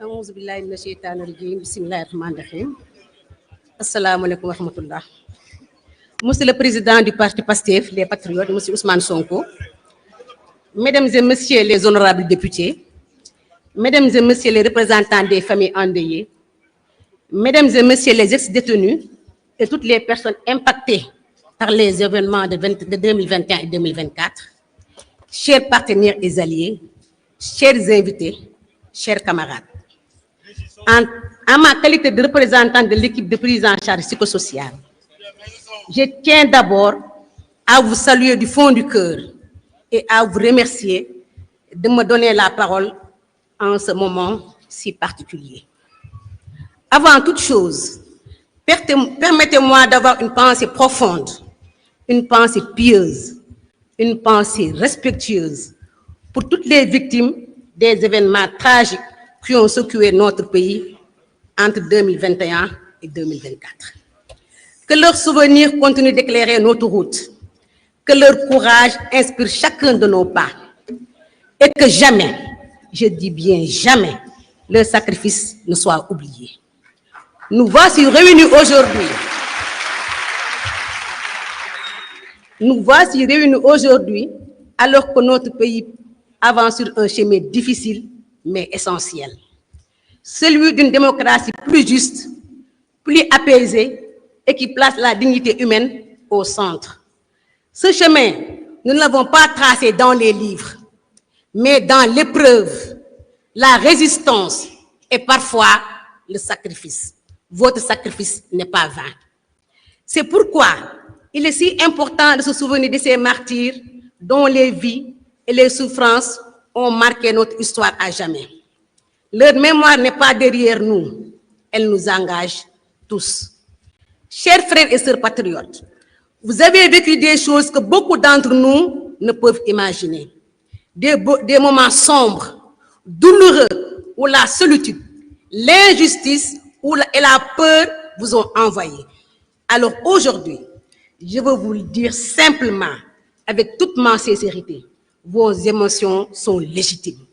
أعوذ بالله من الشيطان الرجيم بسم الله الرحمن الرحيم السلام عليكم ورحمة الله. Monsieur le Président du parti PASTEF, les Patriotes, Monsieur Ousmane Sonko, Mesdames et Messieurs les honorables députés, Mesdames et Messieurs les représentants des familles endeuillées, Mesdames et Messieurs les ex-détenus et toutes les personnes impactées par les événements de 2021 et 2024, chers partenaires et alliés, chers invités, chers camarades. En ma qualité de représentant de l'équipe de prise en charge psychosociale, je tiens d'abord à vous saluer du fond du cœur et à vous remercier de me donner la parole en ce moment si particulier. Avant toute chose, permettez-moi d'avoir une pensée profonde, une pensée pieuse, une pensée respectueuse pour toutes les victimes des événements tragiques qui ont secoué notre pays entre 2021 et 2024. Que leurs souvenirs continuent d'éclairer notre route, que leur courage inspire chacun de nos pas, et que jamais, je dis bien jamais, leur sacrifice ne soit oublié. Nous voici réunis aujourd'hui alors que notre pays avance sur un chemin difficile mais essentiel. Celui d'une démocratie plus juste, plus apaisée et qui place la dignité humaine au centre. Ce chemin, nous ne l'avons pas tracé dans les livres, mais dans l'épreuve, la résistance et parfois le sacrifice. Votre sacrifice n'est pas vain. C'est pourquoi il est si important de se souvenir de ces martyrs dont les vies et les souffrances ont marqué notre histoire à jamais. Leur mémoire n'est pas derrière nous, elle nous engage tous. Chers frères et sœurs patriotes, vous avez vécu des choses que beaucoup d'entre nous ne peuvent imaginer. Des moments sombres, douloureux, où la solitude, l'injustice et la peur vous ont envahi. Alors aujourd'hui, je veux vous le dire simplement, avec toute ma sincérité, vos émotions sont légitimes.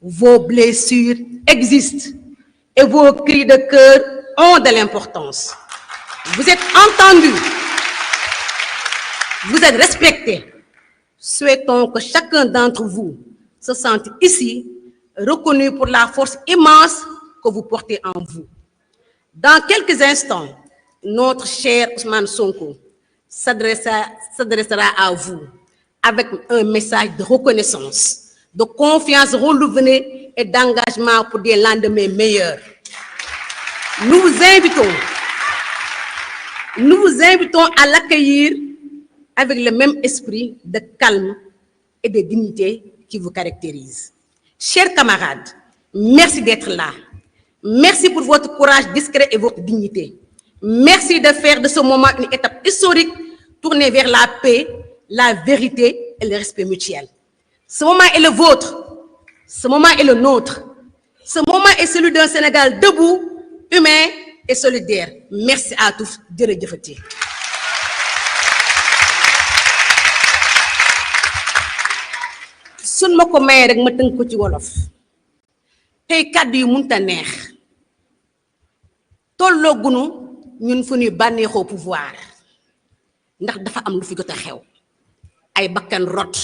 Vos blessures existent et vos cris de cœur ont de l'importance. Vous êtes entendus, vous êtes respectés. Souhaitons que chacun d'entre vous se sente ici reconnu pour la force immense que vous portez en vous. Dans quelques instants, notre cher Ousmane Sonko s'adressera à vous avec un message de reconnaissance, de confiance renouvelée et d'engagement pour des lendemains meilleurs. Nous vous invitons à l'accueillir avec le même esprit de calme et de dignité qui vous caractérise. Chers camarades, merci d'être là. Merci pour votre courage discret et votre dignité. Merci de faire de ce moment une étape historique tournée vers la paix, la vérité et le respect mutuel. Ce moment est le vôtre, ce moment est le nôtre. Ce moment est celui d'un Sénégal debout, humain et solidaire. Merci à tous. Jërëjëfati. Sun ma ko may rek ma tënk ko ci wolof. Tey kàddu yu mënta neex. Tolloogunu ñun fu ñuy bànneexoo pouvoir. Ndax dafa am lu fi jot a xew. Ay bakkan rot.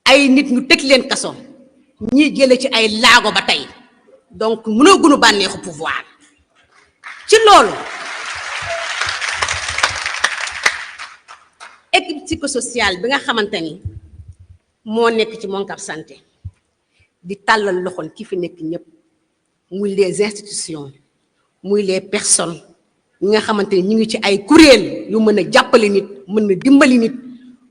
Ay nit ñu tëj leen kaso. Ñi jële ci ay laago ba tey. Donc mënoo gunu bànneexu pouvoir. Ci loolu équipe psychosociale bi nga xamante ni moo nekk ci Moncap Santé di tàllal loxoon ki fi nekk ñëpp muy les institutions muy les personnes ñi nga xamante ni ñu ngi ci ay kuréel yu mën a jàppale nit mën na dimbali nit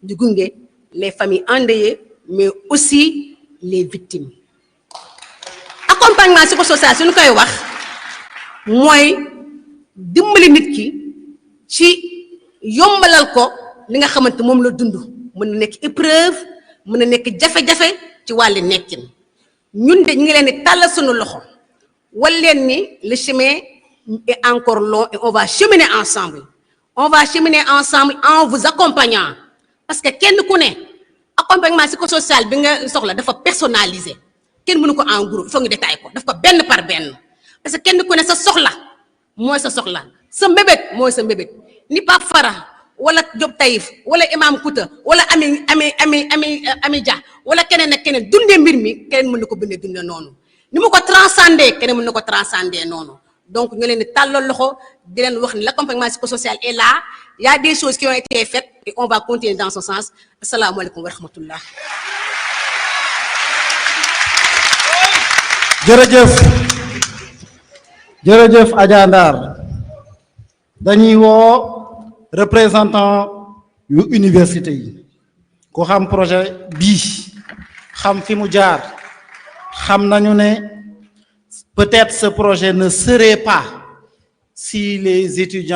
di gunge les familles endeuillées mais aussi les victimes. Accompagnement psychosocial suñu koy wax mooy dimbali nit ki ci yombalal ko li nga xamante moom la dund mën na nekk épreuve mën na nekk jafe-jafe ci wàllu nekkin ñun de ñu ngi leen di tàllal suñu loxo wal leen ni le chemin est encore long et on va cheminer ensemble en vous accompagnant parce que kenn ku ne accompagnement psychosocial bi nga soxla dafa personnalisé kenn mënu ko en gros il faut nga détailler ko daf ko benn par benn parce que kenn ku ne sa soxla mooy sa soxla sa mbébét mooy sa mbébét ni Pape Fara wala Diop Taïf wala Imam Kouta wala Ami Dia wala keneen ak keneen dundee mbir mi keneen mën na ko bindee dundee noonu ni mu ko transcender keneen mën na ko transcender noonu donc ñu leen di tàllal loxo di leen wax ni l'accompagnement psychosocial est là il y a des choses qui ont été faites et on va continuer dans ce sens asalaamaaleykum wa rahmatullah. jërëjëf Adja Ndar dañuy woo représentant yu université yi ku xam projet bii xam fi mu jaar xam nañu ne peut-être ce projet ne serait pas si les étudiants